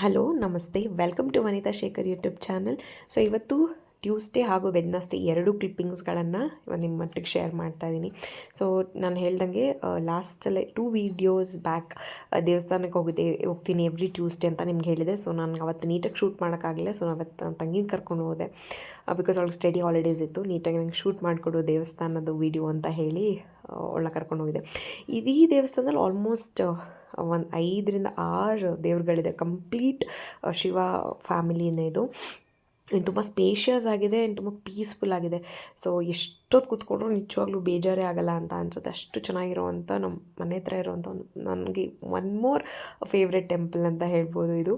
Hello ನಮಸ್ತೆ, welcome to Vanitha Shekhar YouTube channel. So ಇವತ್ತು Tuesday ಹಾಗೂ ವೆಡ್ನಸ್ಡೇ ಎರಡು ಕ್ಲಿಪ್ಪಿಂಗ್ಸ್ಗಳನ್ನು ನಿಮ್ಮ ಮಟ್ಟಿಗೆ ಶೇರ್ ಮಾಡ್ತಾ ಇದ್ದೀನಿ. ಸೊ ನಾನು ಹೇಳ್ದಂಗೆ ಲಾಸ್ಟಲ್ಲೇ 2 ವೀಡಿಯೋಸ್ ಬ್ಯಾಕ್ ದೇವಸ್ಥಾನಕ್ಕೆ ಹೋಗ್ತೀನಿ ಎವ್ರಿ ಟ್ಯೂಸ್ಡೇ ಅಂತ ನಿಮ್ಗೆ ಹೇಳಿದೆ. ಸೊ ನಾನು ಅವತ್ತು ನೀಟಾಗಿ ಶೂಟ್ ಮಾಡೋಕ್ಕಾಗಲಿಲ್ಲ. ಸೊ ಅವತ್ತು ನನ್ನ ತಂಗಿನ ಕರ್ಕೊಂಡು ಹೋದೆ ಬಿಕಾಸ್ ಅವಳಿಗೆ ಸ್ಟಡಿ ಹಾಲಿಡೇಸ್ ಇತ್ತು. ನೀಟಾಗಿ ನಂಗೆ ಶೂಟ್ ಮಾಡಿಕೊಡು ದೇವಸ್ಥಾನದ ವೀಡಿಯೋ ಅಂತ ಹೇಳಿ ಅವಳನ್ನ ಕರ್ಕೊಂಡು ಹೋಗಿದೆ. ಈ ದೇವಸ್ಥಾನದಲ್ಲಿ ಆಲ್ಮೋಸ್ಟ್ ಒಂದು 5-6 ದೇವ್ರುಗಳಿದೆ. ಕಂಪ್ಲೀಟ್ ಶಿವ ಫ್ಯಾಮಿಲಿನೇ ಇದು. ತುಂಬ ಸ್ಪೇಷಿಯಸ್ ಆಗಿದೆ ಆ್ಯಂಡ್ ತುಂಬ ಪೀಸ್ಫುಲ್ ಆಗಿದೆ. ಸೊ ಎಷ್ಟೊತ್ತು ಕೂತ್ಕೊಂಡ್ರು ನಿಜವಾಗ್ಲೂ ಬೇಜಾರೇ ಆಗಲ್ಲ ಅಂತ ಅನಿಸುತ್ತೆ. ಅಷ್ಟು ಚೆನ್ನಾಗಿರುವಂಥ ನಮ್ಮ ಮನೆ ಹತ್ರ ಇರುವಂಥ ಒಂದು ನನಗೆ ಒನ್ ಮೋರ್ ಫೇವ್ರೆಟ್ ಟೆಂಪಲ್ ಅಂತ ಹೇಳ್ಬೋದು ಇದು.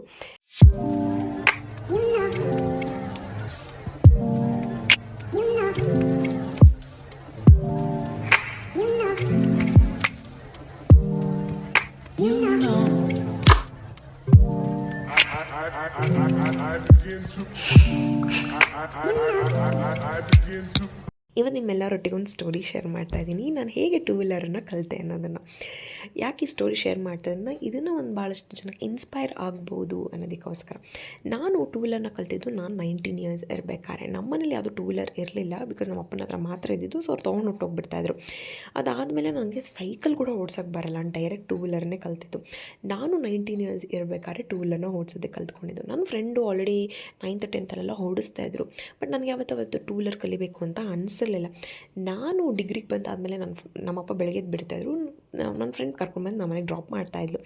ಇವತ್ತು ನಿಮ್ಮೆಲ್ಲರೊಟ್ಟಿಗೆ ಒಂದು ಸ್ಟೋರಿ ಶೇರ್ ಮಾಡ್ತಾ ಇದ್ದೀನಿ. ನಾನು ಹೇಗೆ ಟೂ ವೀಲರನ್ನು ಕಲಿತೆ ಅನ್ನೋದನ್ನು. ಯಾಕೆ ಈ ಸ್ಟೋರಿ ಶೇರ್ ಮಾಡ್ತಾ ಇದ್ದೀನಿ, ಇದನ್ನು ಒಂದು ಭಾಳಷ್ಟು ಜನಕ್ಕೆ ಇನ್ಸ್ಪೈರ್ ಆಗ್ಬೋದು ಅನ್ನೋದಕ್ಕೋಸ್ಕರ. ನಾನು ಟೂ ವೀಲರ್ನ ಕಲ್ತಿದ್ದು ನಾನು 19 ಇಯರ್ಸ್ ಇರಬೇಕಾದ್ರೆ. ನಮ್ಮನೇಲಿ ಯಾವುದೂ ಟೂ ವೀಲರ್ ಇರಲಿಲ್ಲ, ಬಿಕಾಸ್ ನಮ್ಮ ಅಪ್ಪನ ಹತ್ರ ಮಾತ್ರ ಇದ್ದಿದ್ದು. ಸೊ ಅವ್ರು ತೊಗೊಂಡು ಹೊಟ್ಟೋಗ್ಬಿಡ್ತಾಯಿದ್ರು. ಅದಾದಮೇಲೆ ನನಗೆ ಸೈಕಲ್ ಕೂಡ ಓಡ್ಸೋಕ್ಕೆ ಬರಲ್ಲ, ನಾನು ಡೈರೆಕ್ಟ್ ಟೂ ವೀಲರ್ನೇ ಕಲ್ತಿದ್ದು. ನಾನು 19 ಇಯರ್ಸ್ ಇರಬೇಕಾದ್ರೆ ಟೂ ವೀಲರ್ನ ಓಡಿಸೋದಕ್ಕೆ ಕಲ್ತ್ಕೊಂಡಿದ್ದು. ನನ್ನ friend already 9th 10th ಓಡಿಸ್ತಾಯಿದ್ರು. But ನನಗೆ ಯಾವತ್ತೂ ಟೂ ವೀಲರ್ ಕಲಿಬೇಕು ಅಂತ ಅನಿಸಿರಲಿಲ್ಲ. ನಾನು ಡಿಗ್ರಿಗೆ ಬಂದಾದಮೇಲೆ ನಮ್ಮಪ್ಪ ಬೆಳಗ್ಗೆ ಬಿಡ್ತಾಯಿದ್ರು, ನನ್ನ ಫ್ರೆಂಡ್ ಕರ್ಕೊಂಡ್ಬಂದು ನಮ್ಮ ಮನೆಗೆ ಡ್ರಾಪ್ ಮಾಡ್ತಾಯಿದ್ಲು.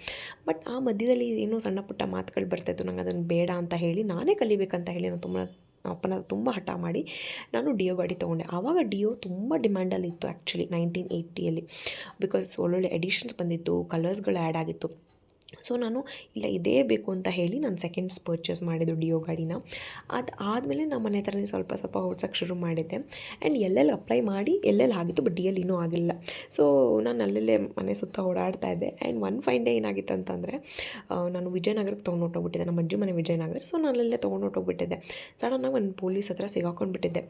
ಬಟ್ ಆ ಮಧ್ಯದಲ್ಲಿ ಏನೋ ಸಣ್ಣ ಪುಟ್ಟ ಮಾತುಗಳು ಬರ್ತಾಯಿತ್ತು. ನಂಗೆ ಅದನ್ನು ಬೇಡ ಅಂತ ಹೇಳಿ, ನಾನೇ ಕಲಿಬೇಕಂತ ಹೇಳಿ ನಮ್ಮ ಅಪ್ಪನ ತುಂಬ ಹಠ ಮಾಡಿ ನಾನು ಡಿಯೋ ಗಾಡಿ ತೊಗೊಂಡೆ. ಆವಾಗ ಡಿಯೋ ತುಂಬ ಡಿಮ್ಯಾಂಡಲ್ಲಿ ಇತ್ತು ಆ್ಯಕ್ಚುಲಿ 1980ಯಲ್ಲಿ, ಬಿಕಾಸ್ ಒಳ್ಳೊಳ್ಳೆ ಎಡಿಷನ್ಸ್ ಬಂದಿತ್ತು, ಕಲರ್ಸ್ಗಳು ಆ್ಯಡ್ ಆಗಿತ್ತು. ಸೊ ನಾನು ಇಲ್ಲ ಇದೇ ಬೇಕು ಅಂತ ಹೇಳಿ ನಾನು ಸೆಕೆಂಡ್ಸ್ ಪರ್ಚೇಸ್ ಮಾಡಿದ್ದು ಡಿಯೋ ಗಾಡಿನ. ಆದಮೇಲೆ ನಮ್ಮ ಮನೆ ಹತ್ರನೇ ಸ್ವಲ್ಪ ಓಡ್ಸೋಕ್ಕೆ ಶುರು ಮಾಡಿದ್ದೆ. ಆ್ಯಂಡ್ ಎಲ್ಲೆಲ್ಲಿ ಅಪ್ಲೈ ಮಾಡಿ ಎಲ್ಲೆಲ್ಲಿ ಆಗಿತ್ತು, ಬಟ್ ಡಿಯಲ್ಲಿ ಇನ್ನೂ ಆಗಿಲ್ಲ. ಸೊ ನಾನು ಅಲ್ಲೆಲ್ಲೇ ಮನೆ ಸುತ್ತ ಓಡಾಡ್ತಾ ಇದ್ದೆ. ಆ್ಯಂಡ್ ಒನ್ ಫೈನ್ ಡೇ ಏನಾಗಿತ್ತು ಅಂತಂದರೆ, ನಾನು ವಿಜಯನಗರಕ್ಕೆ ತೊಗೊಂಡೋಗ್ಬಿಟ್ಟಿದ್ದೆ. ನಮ್ಮ ಅಜ್ಜಿ ಮನೆ ವಿಜಯನಗರ. ಸೊ ನಾನು ಅಲ್ಲೇ ತೊಗೊಂಡೋಗ್ಬಿಟ್ಟಿದ್ದೆ. ಸಡನ್ನಾಗಿ ಒಂದು ಪೊಲೀಸ್ ಹತ್ರ ಸಿಗಾಕೊಂಡ್ಬಿಟ್ಟಿದ್ದೆ.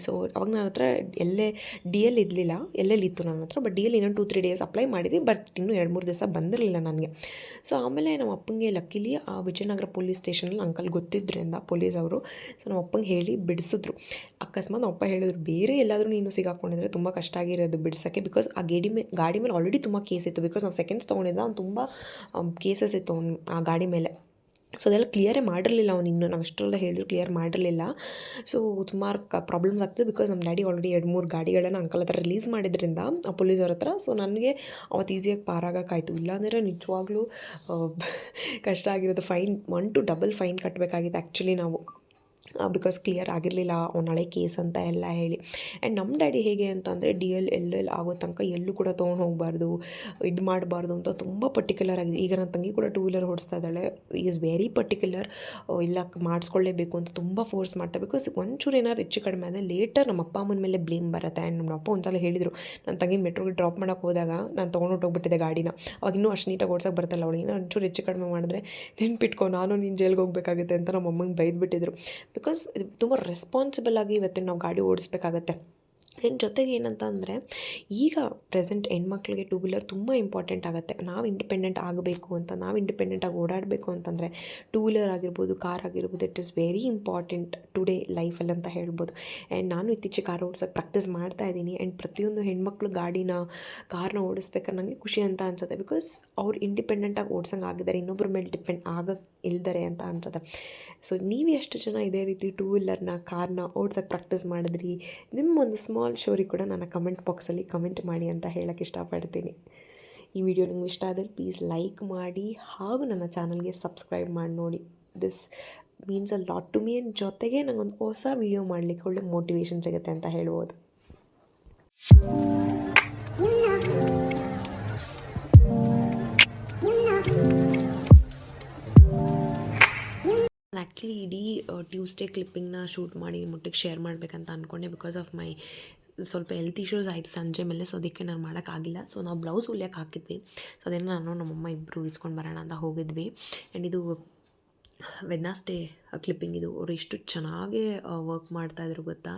ಸೊ ಅವಾಗ ನನ್ನ ಹತ್ರ ಡಿಯಲ್ಲಿ ಇರಲಿಲ್ಲ, ಎಲ್ಲೆಲ್ಲಿ ಇತ್ತು ನನ್ನ ಹತ್ರ. ಬಟ್ ಡಿಯಲ್ಲಿ ಇನ್ನೊಂದು 2-3 ಡೇಸ್ ಅಪ್ಲೈ ಮಾಡಿದ್ವಿ, ಬಟ್ ಇನ್ನೂ 2-3 ದಿವಸ ಬಂದಿರಲಿಲ್ಲ ನನಗೆ. ಸೊ ಆಮೇಲೆ ನಮ್ಮ ಅಪ್ಪಂಗೆ ಲಕ್ಕಿಲಿ ಆ ವಿಜಯನಗರ ಪೊಲೀಸ್ ಸ್ಟೇಷನಲ್ಲಿ ಅಂಕಲ್ ಗೊತ್ತಿದ್ದರಿಂದ ಪೊಲೀಸವರು, ಸೊ ನಮ್ಮ ಅಪ್ಪಂಗೆ ಹೇಳಿ ಬಿಡಿಸಿದ್ರು. ಅಕಸ್ಮಾತ್ ನಮ್ಮ ಅಪ್ಪ ಹೇಳಿದ್ರು, ಬೇರೆ ಎಲ್ಲಾದರೂ ನೀನು ಸಿಗಾಕೊಂಡಿದ್ರೆ ತುಂಬ ಕಷ್ಟ ಆಗಿರೋದು ಬಿಡಿಸೋಕ್ಕೆ, ಬಿಕಾಸ್ ಆ ಗಾಡಿ ಮೇಲೆ ಆಲ್ರೆಡಿ ತುಂಬ ಕೇಸ್ ಇತ್ತು. ಬಿಕಾಸ್ ನಾವು ಸೆಕೆಂಡ್ಸ್ ತೊಗೊಂಡಿದ್ದ ಅವ್ನು ತುಂಬ ಕೇಸಸ್ ಇತ್ತು ಆ ಗಾಡಿ ಮೇಲೆ. ಸೊ ಅದೆಲ್ಲ ಕ್ಲಿಯರೇ ಮಾಡಿರಲಿಲ್ಲ ಅವನು. ಇನ್ನೂ ನಾವು ಎಷ್ಟೆಲ್ಲ ಹೇಳಿದ್ರು ಕ್ಲಿಯರ್ ಮಾಡಿರಲಿಲ್ಲ. ಸೊ ಸುಮಾರು ಪ್ರಾಬ್ಲಮ್ಸ್ ಆಗ್ತದೆ, ಬಿಕಾಸ್ ನಮ್ಮ ಡ್ಯಾಡಿ ಆಲ್ರೆಡಿ 2-3 ಗಾಡಿಗಳನ್ನು ಅಂಕಲ್ ಹತ್ರ ರಿಲೀಸ್ ಮಾಡಿದ್ರಿಂದ ಆ ಪೊಲೀಸವ್ರ ಹತ್ರ. ಸೊ ನನಗೆ ಅವತ್ತು ಈಸಿಯಾಗಿ ಪಾರಾಗೋಕ್ಕಾಯ್ತು. ಇಲ್ಲಾಂದರೆ ನಿಜವಾಗ್ಲೂ ಕಷ್ಟ ಆಗಿರೋದು. ಫೈನ್ 1-2 ಫೈನ್ ಕಟ್ಟಬೇಕಾಗಿತ್ತು ಆ್ಯಕ್ಚುಲಿ ನಾವು, ಬಿಕಾಸ್ ಕ್ಲಿಯರ್ ಆಗಿರಲಿಲ್ಲ ಅವ್ನು ಹಳೆ ಕೇಸ್ ಅಂತ ಎಲ್ಲ ಹೇಳಿ. ಆ್ಯಂಡ್ ನಮ್ಮ ಡ್ಯಾಡಿ ಹೇಗೆ ಅಂತಂದರೆ, ಎಲ್ಲೆಲ್ಲಿ ಆಗೋ ತನಕ ಎಲ್ಲೂ ಕೂಡ ತೊಗೊಂಡು ಹೋಗಬಾರ್ದು, ಇದು ಮಾಡಬಾರ್ದು ಅಂತ ತುಂಬ ಪರ್ಟಿಕ್ಯುಲರ್ ಆಗಿದೆ. ಈಗ ನನ್ನ ತಂಗಿ ಕೂಡ ಟೂ ವೀಲರ್ ಓಡಿಸ್ತಾ ಇದ್ದಾಳೆ. Is very particular. ಇಲ್ಲ ಮಾಡಿಸ್ಕೊಳ್ಳೇಬೇಕು ಅಂತ ತುಂಬ ಫೋರ್ಸ್ ಮಾಡ್ತಾರೆ. ಬಿಕಾಸ್ ಒಂಚೂರು ಏನಾದ್ರು ಹೆಚ್ಚು ಕಡಿಮೆ ಆದರೆ ಲೇಟರ್ ನಮ್ಮ ಅಪ್ಪ ಅಮ್ಮನ ಮೇಲೆ ಬ್ಲೇಮ್ ಬರುತ್ತೆ. ಆ್ಯಂಡ್ ನಮ್ಮ ಅಪ್ಪ ಒಂದ್ಸಲ ಹೇಳಿದರು, ನನ್ನ ತಂಗಿ ಮೆಟ್ರೋಗೆ ಡ್ರಾಪ್ ಮಾಡೋಕ್ಕೆ ಹೋದಾಗ ನಾನು ತೊಗೊಂಡೋಗ್ಬಿಟ್ಟಿದ್ದೆ ಗಾಡಿನ. ಅವಾಗ ಇನ್ನೂ ಅಷ್ಟು ನೀಟಾಗಿ ಓಡ್ಸೋಕ್ಕೆ ಬರ್ತಲ್ಲ ಅವಳಿಗೆ. ಒಂಚೂರು ಹೆಚ್ಚು ಕಡಿಮೆ ಮಾಡಿದ್ರೆ ನೆನ್ಪಿಟ್ಕೊ, ನಾನು ನೀನು ಜೈಲ್ಗೆ ಹೋಗಬೇಕಾಗುತ್ತೆ ಅಂತ ನಮ್ಮ ಅಮ್ಮಂಗೆ ಬೈದ್ಬಿಟ್ಟಿದ್ರು. ಬಿಕಾಸ್ ತುಂಬ ರೆಸ್ಪಾನ್ಸಿಬಲ್ ಆಗಿ ಇವತ್ತಿನ ನಾವು ಗಾಡಿ ಓಡಿಸ್ಬೇಕಾಗತ್ತೆ. ಇನ್ನು ಜೊತೆಗೆ ಏನಂತ ಅಂದರೆ, ಈಗ ಪ್ರೆಸೆಂಟ್ ಹೆಣ್ಮಕ್ಳಿಗೆ ಟೂ ವೀಲರ್ ತುಂಬ ಇಂಪಾರ್ಟೆಂಟ್ ಆಗುತ್ತೆ. ನಾವು ಇಂಡಿಪೆಂಡೆಂಟ್ ಆಗಬೇಕು ಅಂತ, ನಾವು ಇಂಡಿಪೆಂಡೆಂಟಾಗಿ ಓಡಾಡಬೇಕು ಅಂತಂದರೆ ಟೂ ವೀಲರ್ ಆಗಿರ್ಬೋದು, ಕಾರ್ ಆಗಿರ್ಬೋದು, it is very important today ಲೈಫಲ್ಲಿ ಅಂತ ಹೇಳ್ಬೋದು. ಆ್ಯಂಡ್ ನಾನು ಇತ್ತೀಚೆಗೆ ಕಾರ್ ಓಡಿಸೋಕ್ಕೆ ಪ್ರಾಕ್ಟೀಸ್ ಮಾಡ್ತಾ ಇದ್ದೀನಿ. ಆ್ಯಂಡ್ ಪ್ರತಿಯೊಂದು ಹೆಣ್ಮಕ್ಳು ಕಾರ್ನ ಓಡಿಸ್ಬೇಕಾದ್ರೆ ನನಗೆ ಖುಷಿ ಅಂತ ಅನ್ಸುತ್ತೆ. ಬಿಕಾಸ್ ಅವ್ರು ಇಂಡಿಪೆಂಡೆಂಟಾಗಿ ಓಡ್ಸಂಗೆ ಆಗಿದ್ದಾರೆ, ಇನ್ನೊಬ್ಬರ ಮೇಲೆ ಡಿಪೆಂಡ್ ಆಗಕ್ಕೆ ಇಲ್ದರೆ ಅಂತ ಅನ್ಸುತ್ತೆ. ಸೊ ನೀವು ಎಷ್ಟು ಜನ ಇದೇ ರೀತಿ ಟೂ ವೀಲರ್ನ, ಕಾರ್ನ ಓಡ್ಸೋಕ್ಕೆ ಪ್ರಾಕ್ಟೀಸ್ ಮಾಡಿದ್ರಿ, ನಿಮ್ಮೊಂದು ಸ್ಮಾಲ್ ಸ್ಟೋರಿ ಕೂಡ ನನ್ನ ಕಮೆಂಟ್ ಬಾಕ್ಸಲ್ಲಿ ಕಮೆಂಟ್ ಮಾಡಿ ಅಂತ ಹೇಳೋಕ್ಕೆ ಇಷ್ಟಪಡ್ತೀನಿ. ಈ ವಿಡಿಯೋ ನಿಮ್ಗೆ ಇಷ್ಟ ಆದರೆ ಪ್ಲೀಸ್ ಲೈಕ್ ಮಾಡಿ ಹಾಗೂ ನನ್ನ ಚಾನಲ್ಗೆ ಸಬ್ಸ್ಕ್ರೈಬ್ ಮಾಡಿ ನೋಡಿ. This means a lot to me. And ಜೊತೆಗೆ ನನಗೊಂದು ಹೊಸ ವಿಡಿಯೋ ಮಾಡಲಿಕ್ಕೆ ಒಳ್ಳೆ ಮೋಟಿವೇಶನ್ ಸಿಗುತ್ತೆ ಅಂತ ಹೇಳ್ಬೋದು. ನಾನು ಆ್ಯಕ್ಚುಲಿ ಇಡೀ ಟ್ಯೂಸ್ಡೇ ಕ್ಲಿಪ್ಪಿಂಗ್ನ ಶೂಟ್ ಮಾಡಿ ಮುಟ್ಟಿಗೆ ಶೇರ್ ಮಾಡಬೇಕಂತ ಅಂದ್ಕೊಂಡೆ. ಬಿಕಾಸ್ ಆಫ್ ಮೈ ಸ್ವಲ್ಪ ಹೆಲ್ತ್ ಇಶ್ಯೂಸ್ ಆಯಿತು ಸಂಜೆ ಮೇಲೆ. ಸೊ ಅದಕ್ಕೆ ನಾನು ಮಾಡೋಕ್ಕಾಗಿಲ್ಲ. ಸೊ ನಾವು ಬ್ಲೌಸ್ ಹೊಲಿಯೋಕೆ ಹಾಕಿದ್ವಿ. ಸೊ ಅದನ್ನು ನಮ್ಮಮ್ಮ ಇಬ್ಬರು ಇಸ್ಕೊಂಡು ಬರೋಣ ಅಂತ ಹೋಗಿದ್ವಿ. ಆ್ಯಂಡ್ ಇದು ವೆಡ್ನಸ್ಡೇ ಕ್ಲಿಪ್ಪಿಂಗ್ ಇದು. ಅವರು ಎಷ್ಟು ಚೆನ್ನಾಗೇ ವರ್ಕ್ ಮಾಡ್ತಾಯಿದ್ರು ಗೊತ್ತಾ,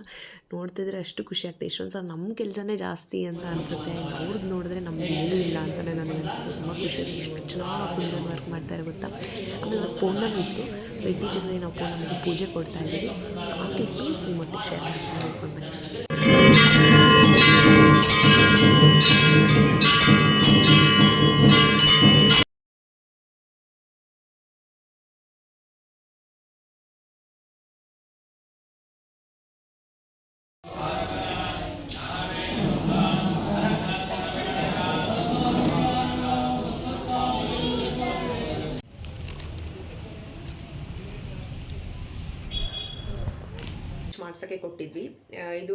ನೋಡ್ತಿದ್ರೆ ಅಷ್ಟು ಖುಷಿ ಆಗ್ತದೆ. ಇಷ್ಟೊಂದು ಸಲ ನಮ್ಮ ಕೆಲಸನೇ ಜಾಸ್ತಿ ಅಂತ ಅನಿಸುತ್ತೆ, ಅವ್ರದ್ದು ನೋಡಿದ್ರೆ ನಮ್ದು ಏನೂ ಇಲ್ಲ ಅಂತಲೇ ನನಗೆ ಅನಿಸ್ತದೆ. ತುಂಬ ಖುಷಿ ಆಯ್ತು, ಎಷ್ಟು ಚೆನ್ನಾಗಿ ಕುಂದನ್ ವರ್ಕ್ ಮಾಡ್ತಾರೆ ಗೊತ್ತಾ. ಆಮೇಲೆ ಇವತ್ತು ಪೌರ್ಣಮಿ ಇತ್ತು, ಸೊ ಇತ್ತೀಚೆಗೆ ನಾವು ಪೌರ್ಣಮಿಗೆ ಪೂಜೆ ಕೊಡ್ತಾ ಇದ್ದೀವಿ. ಸೊ ಆ ಕ್ಲಿಪ್ಪಿಂಗ್ಸ್ ನಿಮ್ಮೊಟ್ಟಿಗೆ ಶೇರ್ ಮಾಡ್ತೀನಿ, ನೋಡ್ಕೊಂಡು ಬನ್ನಿ. ಮಾಡ್ಸೋಕ್ಕೆ ಕೊಟ್ಟಿದ್ವಿ. ಇದು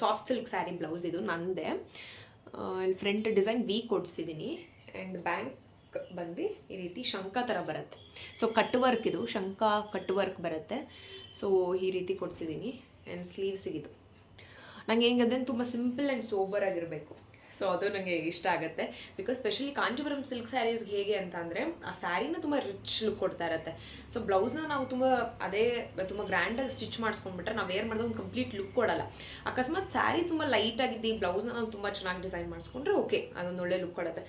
ಸಾಫ್ಟ್ ಸಿಲ್ಕ್ ಸ್ಯಾರಿ ಬ್ಲೌಸ್, ಇದು ನಂದೇ. ಇಲ್ಲಿ ಫ್ರಂಟ್ ಡಿಸೈನ್ ವಿ ಕೊಡಿಸಿದ್ದೀನಿ. ಆ್ಯಂಡ್ ಬ್ಯಾಂಕ್ ಬಂದು ಈ ರೀತಿ ಶಂಖ ಥರ ಬರುತ್ತೆ. ಸೊ ಕಟ್ ವರ್ಕ್, ಇದು ಶಂಖ ಕಟ್ ವರ್ಕ್ ಬರುತ್ತೆ. ಸೊ ಈ ರೀತಿ ಕೊಡಿಸಿದ್ದೀನಿ. ಆ್ಯಂಡ್ ಸ್ಲೀವ್ಸಿಗಿದು ನನಗೆ ಹೆಂಗಂದ್ರೆ ತುಂಬ ಸಿಂಪಲ್ ಆ್ಯಂಡ್ ಸೋಬರ್ ಆಗಿರಬೇಕು. ಸೊ ಅದು ನನಗೆ ಇಷ್ಟ ಆಗುತ್ತೆ. ಬಿಕಾಸ್ ಸ್ಪೆಷಲಿ ಕಾಂಜೀವರಂ ಸಿಲ್ಕ್ ಸ್ಯಾರೀಸ್ಗೆ ಹೇಗೆ ಅಂತ ಅಂದರೆ ಆ ಸ್ಯಾರಿನ ತುಂಬ ರಿಚ್ ಲುಕ್ ಕೊಡ್ತಾ ಇರುತ್ತೆ. ಸೊ ಬ್ಲೌಸ್ನ ನಾವು ತುಂಬ ಗ್ರ್ಯಾಂಡಾಗಿ ಸ್ಟಿಚ್ ಮಾಡಿಸ್ಕೊಂಡ್ಬಿಟ್ರೆ ನಾವು ವೇರ್ ಮಾಡಿದ್ರೆ ಒಂದು ಕಂಪ್ಲೀಟ್ ಲುಕ್ ಕೊಡಲ್ಲ. ಅಕಸ್ಮಾತ್ ಸ್ಯಾರಿ ತುಂಬ ಲೈಟಾಗಿದ್ದು ಈ ಬ್ಲೌಸ್ನ ನಾವು ತುಂಬ ಚೆನ್ನಾಗಿ ಡಿಸೈನ್ ಮಾಡಿಸ್ಕೊಂಡ್ರೆ ಓಕೆ, ಅದೊಂದು ಒಳ್ಳೆ ಲುಕ್ ಕೊಡುತ್ತೆ.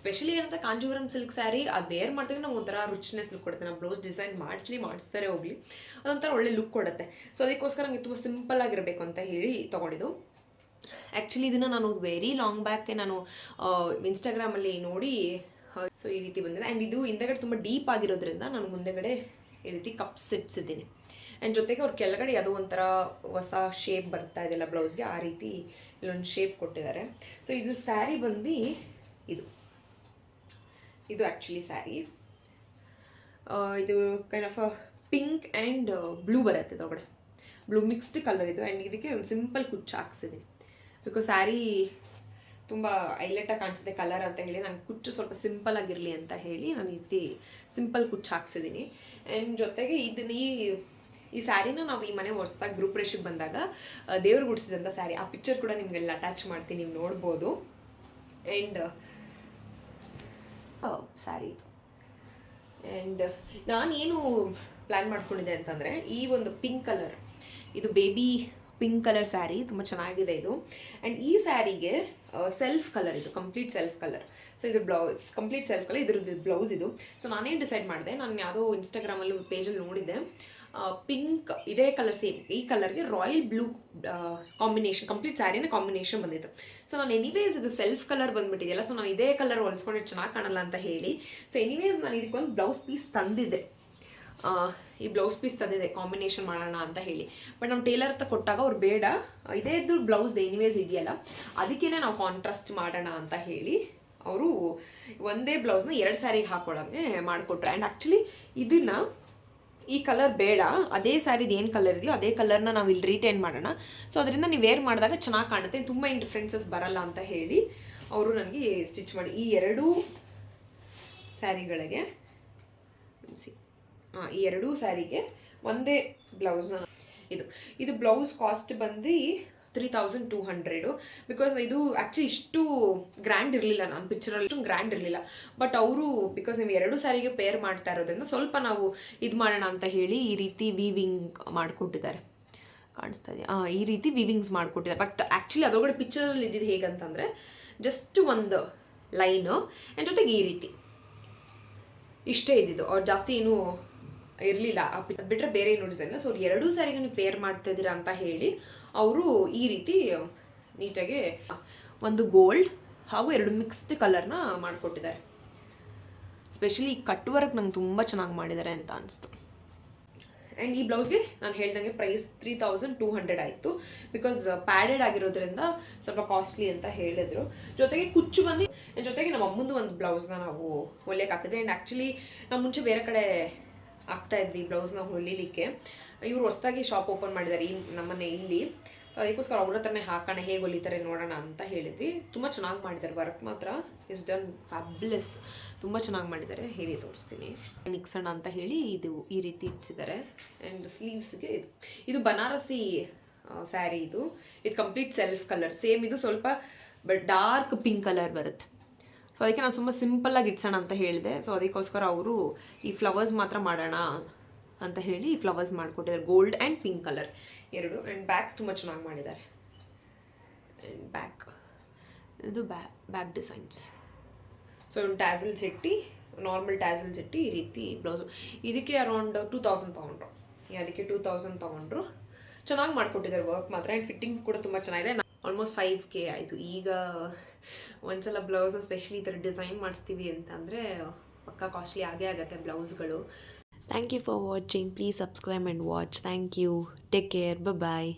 ಸ್ಪೆಷಲಿ ಏನಂತ ಕಾಂಜೀವರಂ ಸಿಲ್ಕ್ ಸ್ಯಾರಿ ಅದು ವೇರ್ ಮಾಡಿದಾಗ ನಾವು ಒಂಥರ ರಿಚ್ನೆಸ್ ಲುಕ್ ಕೊಡುತ್ತೆ. ನಾವು ಬ್ಲೌಸ್ ಡಿಸೈನ್ ಮಾಡಿಸ್ತಾರೆ ಹೋಗಲಿ, ಅದೊಂಥರ ಒಳ್ಳೆ ಲುಕ್ ಕೊಡುತ್ತೆ. ಸೊ ಅದಕ್ಕೋಸ್ಕರ ನನಗೆ ತುಂಬ ಸಿಂಪಲ್ ಆಗಿರಬೇಕು ಅಂತ ಹೇಳಿ ತೊಗೊಂಡಿದ್ದು. ಆ್ಯಕ್ಚುಲಿ ಇದನ್ನು ನಾನು ವೆರಿ ಲಾಂಗ್ ಬ್ಯಾಕೆ ನಾನು ಇನ್ಸ್ಟಾಗ್ರಾಮಲ್ಲಿ ನೋಡಿ ಸೊ ಈ ರೀತಿ ಬಂದಿದೆ. ಆ್ಯಂಡ್ ಇದು ಹಿಂದೆಗಡೆ ತುಂಬ ಡೀಪ್ ಆಗಿರೋದ್ರಿಂದ ನಾನು ಮುಂದೆಗಡೆ ಈ ರೀತಿ ಕಪ್ಸ್ ಇಡ್ಸಿದ್ದೀನಿ. ಆ್ಯಂಡ್ ಜೊತೆಗೆ ಅವ್ರು ಕೆಳಗಡೆ ಯಾವುದೋ ಒಂಥರ ಹೊಸ ಶೇಪ್ ಬರ್ತಾ ಇದೆಯಲ್ಲ ಬ್ಲೌಸ್ಗೆ, ಆ ರೀತಿ ಇಲ್ಲೊಂದು ಶೇಪ್ ಕೊಟ್ಟಿದ್ದಾರೆ. ಸೊ ಇದು ಸ್ಯಾರಿ ಬಂದು ಇದು ಆ್ಯಕ್ಚುಲಿ ಸ್ಯಾರಿ ಇದು kind of pink and blue ಬರುತ್ತೆ, ಇದೊಳಗಡೆ ಬ್ಲೂ ಮಿಕ್ಸ್ಡ್ ಕಲರ್ ಇದು. ಆ್ಯಂಡ್ ಇದಕ್ಕೆ ಒಂದು ಸಿಂಪಲ್ ಕುಚ್ಚು ಹಾಕ್ಸಿದ್ದೀನಿ. ಬಿಕಾಸ್ ಸ್ಯಾರಿ ತುಂಬ ಹೈಲೈಟಾಗಿ ಕಾಣಿಸುತ್ತೆ ಕಲರ್ ಅಂತ ಹೇಳಿ ನಾನು ಕುಚ್ಚು ಸ್ವಲ್ಪ ಸಿಂಪಲ್ ಆಗಿರಲಿ ಅಂತ ಹೇಳಿ ನಾನು ಈ ರೀತಿ ಸಿಂಪಲ್ ಕುಚ್ಚು ಹಾಕ್ಸಿದ್ದೀನಿ. ಆ್ಯಂಡ್ ಜೊತೆಗೆ ಇದನ್ನ ಈ ಸ್ಯಾರಿನ ನಾವು ಈ ಮನೆ ಹೊಸದಾಗಿ ಗ್ರೂಪ್ ರೇಷಿಗೆ ಬಂದಾಗ ದೇವ್ರಿಗೆ ಉಡಿಸಿದಂಥ ಸ್ಯಾರಿ, ಆ ಪಿಕ್ಚರ್ ಕೂಡ ನಿಮಗೆಲ್ಲ ಅಟ್ಯಾಚ್ ಮಾಡ್ತೀನಿ, ನೀವು ನೋಡ್ಬೋದು. ಆ್ಯಂಡ್ ಸ್ಯಾರಿ ಇದು. ಆ್ಯಂಡ್ ನಾನೇನು ಪ್ಲ್ಯಾನ್ ಮಾಡ್ಕೊಂಡಿದ್ದೆ ಅಂತಂದರೆ ಈ ಒಂದು ಪಿಂಕ್ ಕಲರ್, ಇದು ಬೇಬಿ ಪಿಂಕ್ ಕಲರ್ ಸ್ಯಾರಿ ತುಂಬ ಚೆನ್ನಾಗಿದೆ ಇದು. ಆ್ಯಂಡ್ ಈ ಸ್ಯಾರಿಗೆ ಸೆಲ್ಫ್ ಕಲರ್, ಇದು ಕಂಪ್ಲೀಟ್ ಸೆಲ್ಫ್ ಕಲರ್. ಸೊ ಇದು ಬ್ಲೌಸ್ ಕಂಪ್ಲೀಟ್ ಸೆಲ್ಫ್ ಕಲರ್, ಇದ್ರದ್ದು ಬ್ಲೌಸ್ ಇದು. ಸೊ ನಾನೇನು ಡಿಸೈಡ್ ಮಾಡಿದೆ, ನಾನು ಯಾವುದೋ ಇನ್ಸ್ಟಾಗ್ರಾಮಲ್ಲಿ ಪೇಜಲ್ಲಿ ನೋಡಿದ್ದೆ, ಪಿಂಕ್ ಇದೇ ಕಲರ್ ಸೇಮ್ ಈ ಕಲರ್ಗೆ ರಾಯಲ್ ಬ್ಲೂ ಕಾಂಬಿನೇಷನ್, ಕಂಪ್ಲೀಟ್ ಸ್ಯಾರಿನ ಕಾಂಬಿನೇಷನ್ ಬಂದಿತ್ತು. ಸೊ ನಾನು ಎನಿವೇಸ್ ಇದು ಸೆಲ್ಫ್ ಕಲರ್ ಬಂದುಬಿಟ್ಟಿದೆಯಲ್ಲ, ಸೊ ನಾನು ಇದೇ ಕಲರ್ ಹೊಲಿಸ್ಕೊಂಡ್ರೆ ಚೆನ್ನಾಗಿ ಕಾಣಲ್ಲ ಅಂತ ಹೇಳಿ ಸೊ ಎನಿವೇಸ್ ನಾನು ಇದಕ್ಕೊಂದು ಬ್ಲೌಸ್ ಪೀಸ್ ತಂದಿದ್ದೆ. ಈ ಬ್ಲೌಸ್ ಪೀಸ್ ತಂದಿದೆ ಕಾಂಬಿನೇಷನ್ ಮಾಡೋಣ ಅಂತ ಹೇಳಿ. ಬಟ್ ನಮ್ಮ ಟೇಲರ್ ಹತ್ರ ಕೊಟ್ಟಾಗ ಅವ್ರು ಬೇಡ, ಇದೇ ಇದ್ರ ಬ್ಲೌಸ್ ಎನಿವೇಸ್ ಇದೆಯಲ್ಲ ಅದಕ್ಕೇ ನಾವು ಕಾಂಟ್ರಾಸ್ಟ್ ಮಾಡೋಣ ಅಂತ ಹೇಳಿ ಅವರು ಒಂದೇ ಬ್ಲೌಸ್ನ 2 ಸ್ಯಾರಿಗೆ ಹಾಕೊಳ್ಳೋಂಗೆ ಮಾಡಿಕೊಟ್ರು. ಆ್ಯಂಡ್ ಆ್ಯಕ್ಚುಲಿ ಇದನ್ನು ಈ ಕಲರ್ ಬೇಡ, ಅದೇ ಸ್ಯಾರಿದು ಏನು ಕಲರ್ ಇದೆಯೋ ಅದೇ ಕಲರ್ನ ನಾವು ಇಲ್ಲಿ ರಿಟೈನ್ ಮಾಡೋಣ. ಸೊ ಅದರಿಂದ ನೀವು ವೇರ್ ಮಾಡಿದಾಗ ಚೆನ್ನಾಗಿ ಕಾಣುತ್ತೆ, ತುಂಬ ಏನು ಡಿಫ್ರೆನ್ಸಸ್ ಬರಲ್ಲ ಅಂತ ಹೇಳಿ ಅವರು ನನಗೆ ಸ್ಟಿಚ್ ಮಾಡಿ ಈ 2 ಸ್ಯಾರಿಗಳಿಗೆ ಈ 2 ಸ್ಯಾರಿಗೆ ಒಂದೇ ಬ್ಲೌಸ್ನ ಇದು ಬ್ಲೌಸ್ ಕಾಸ್ಟ್ ಬಂದು 3200. ಬಿಕಾಸ್ ಇದು ಆ್ಯಕ್ಚುಲಿ ಇಷ್ಟು ಗ್ರ್ಯಾಂಡ್ ಇರಲಿಲ್ಲ, ನಾನು ಪಿಕ್ಚರಲ್ಲಿ ಇಷ್ಟು ಗ್ರ್ಯಾಂಡ್ ಇರಲಿಲ್ಲ. ಬಟ್ ಅವರು ಬಿಕಾಸ್ ನೀವು 2 ಸ್ಯಾರಿಗೆ ಪೇರ್ ಮಾಡ್ತಾ ಇರೋದ್ರಿಂದ ಸ್ವಲ್ಪ ನಾವು ಇದು ಮಾಡೋಣ ಅಂತ ಹೇಳಿ ಈ ರೀತಿ ವೀವಿಂಗ್ ಮಾಡಿಕೊಟ್ಟಿದ್ದಾರೆ, ಕಾಣಿಸ್ತಾ ಇದೆಯಾ? ಈ ರೀತಿ ವೀವಿಂಗ್ಸ್ ಮಾಡಿಕೊಟ್ಟಿದ್ದಾರೆ. ಬಟ್ ಆ್ಯಕ್ಚುಲಿ ಅದರೊಳಗಡೆ ಪಿಕ್ಚರಲ್ಲಿ ಇದ್ದಿದ್ದು ಹೇಗಂತಂದರೆ ಜಸ್ಟ್ ಒಂದು ಲೈನು ಆ್ಯಂಡ್ ಜೊತೆಗೆ ಈ ರೀತಿ ಇಷ್ಟೇ ಇದ್ದಿದ್ದು, ಅವ್ರು ಜಾಸ್ತಿ ಏನು ಇರಲಿಲ್ಲ. ಅದು ಬಿಟ್ಟರೆ ಬೇರೆ ಏನು ಡಿಸೈನ್. ಸೊ 2 ಸ್ಯಾರಿಗೆ ನೀವು ಪೇರ್ ಮಾಡ್ತಾ ಇದ್ದೀರಾ ಅಂತ ಹೇಳಿ ಅವರು ಈ ರೀತಿ ನೀಟಾಗಿ ಒಂದು ಗೋಲ್ಡ್ ಹಾಗೂ 2 ಮಿಕ್ಸ್ಡ್ ಕಲರ್ನ ಮಾಡಿಕೊಟ್ಟಿದ್ದಾರೆ. ಸ್ಪೆಷಲಿ ಕಟ್ ವರ್ಕ್ ನಂಗೆ ತುಂಬ ಚೆನ್ನಾಗಿ ಮಾಡಿದ್ದಾರೆ ಅಂತ ಅನಿಸ್ತು. ಆ್ಯಂಡ್ ಈ ಬ್ಲೌಸ್ಗೆ ನಾನು ಹೇಳ್ದಂಗೆ ಪ್ರೈಸ್ 3200 ಆಯಿತು. ಬಿಕಾಸ್ ಪ್ಯಾಡೆಡ್ ಆಗಿರೋದ್ರಿಂದ ಸ್ವಲ್ಪ ಕಾಸ್ಟ್ಲಿ ಅಂತ ಹೇಳಿದ್ರು. ಜೊತೆಗೆ ಕುಚ್ಚು ಬಂದು ಜೊತೆಗೆ ನಮ್ಮ ಅಮ್ಮಂದು ಒಂದು ಬ್ಲೌಸ್ನ ನಾವು ಹೊಲಿಯಕ್ಕೆ ಹಾಕಿದ್ವಿ. ಆ್ಯಂಡ್ ಆ್ಯಕ್ಚುಲಿ ನಾವು ಮುಂಚೆ ಬೇರೆ ಕಡೆ ಆಗ್ತಾಯಿದ್ವಿ ಬ್ಲೌಸ್ನ ಹೊಲಿಲಿಕ್ಕೆ. ಇವರು ಹೊಸದಾಗಿ ಶಾಪ್ ಓಪನ್ ಮಾಡಿದ್ದಾರೆ ಈ ನಮ್ಮನೆ ಇಲ್ಲಿ. ಅದಕ್ಕೋಸ್ಕರ ಅವ್ರ ಹತ್ರನೇ ಹಾಕೋಣ, ಹೇಗೆ ಹೊಲಿತಾರೆ ನೋಡೋಣ ಅಂತ ಹೇಳಿದ್ವಿ. ತುಂಬ ಚೆನ್ನಾಗಿ ಮಾಡಿದ್ದಾರೆ, ವರ್ಕ್ ಮಾತ್ರ ಇಸ್ ಡನ್ ಫ್ಯಾಬ್ಯುಲಸ್, ತುಂಬ ಚೆನ್ನಾಗಿ ಮಾಡಿದ್ದಾರೆ. ಹೇಳಿ ತೋರಿಸ್ತೀನಿ. ನಿಕ್ಸಣ ಅಂತ ಹೇಳಿ ಇದು ಈ ರೀತಿ ಇಡ್ಸಿದ್ದಾರೆ. ಆ್ಯಂಡ್ ಸ್ಲೀವ್ಸ್ಗೆ ಇದು ಬನಾರಸಿ ಸ್ಯಾರಿ, ಇದು ಕಂಪ್ಲೀಟ್ ಸೆಲ್ಫ್ ಕಲರ್ ಸೇಮ್. ಇದು ಸ್ವಲ್ಪ ಡಾರ್ಕ್ ಪಿಂಕ್ ಕಲರ್ ಬರುತ್ತೆ. ಸೊ ಅದಕ್ಕೆ ನಾನು ತುಂಬ ಸಿಂಪಲ್ಲಾಗಿ ಇಡ್ಸೋಣ ಅಂತ ಹೇಳಿದೆ. ಸೊ ಅದಕ್ಕೋಸ್ಕರ ಅವರು ಈ ಫ್ಲವರ್ಸ್ ಮಾತ್ರ ಮಾಡೋಣ ಅಂತ ಹೇಳಿ ಈ ಫ್ಲವರ್ಸ್ ಮಾಡಿಕೊಟ್ಟಿದ್ದಾರೆ, ಗೋಲ್ಡ್ ಆ್ಯಂಡ್ ಪಿಂಕ್ ಕಲರ್ ಎರಡು. ಆ್ಯಂಡ್ ಬ್ಯಾಕ್ ತುಂಬ ಚೆನ್ನಾಗಿ ಮಾಡಿದ್ದಾರೆ. ಆ್ಯಂಡ್ ಬ್ಯಾಕ್ ಇದು ಬ್ಯಾಕ್ ಡಿಸೈನ್ಸ್. ಸೊ ಒಂದು ಟ್ಯಾಸಲ್ಸ್ ಇಟ್ಟು, ನಾರ್ಮಲ್ ಟ್ಯಾಸಲ್ಸ್ ಇಟ್ಟು ಈ ರೀತಿ ಬ್ಲೌಸು. ಇದಕ್ಕೆ ಅರೌಂಡ್ 2000 ತೊಗೊಂಡ್ರು. ಅದಕ್ಕೆ 2000 ತೊಗೊಂಡ್ರು. ಚೆನ್ನಾಗಿ ಮಾಡಿಕೊಟ್ಟಿದ್ದಾರೆ ವರ್ಕ್ ಮಾತ್ರ. ಆ್ಯಂಡ್ ಫಿಟ್ಟಿಂಗ್ ಕೂಡ ತುಂಬ ಚೆನ್ನಾಗಿದೆ. ಆಲ್ಮೋಸ್ಟ್ 5K ಆಯಿತು. ಈಗ ಒಂದ್ಸಲ ಬ್ಲೌಸ್ ಸ್ಪೆಷಲಿ ಈ ಥರ ಡಿಸೈನ್ ಮಾಡಿಸ್ತೀವಿ ಅಂತಂದರೆ ಪಕ್ಕಾ ಕಾಸ್ಟ್ಲಿ ಆಗೇ ಆಗುತ್ತೆ ಬ್ಲೌಸ್ಗಳು. Thank you for watching. Please subscribe and watch. Thank you. Take care. Bye.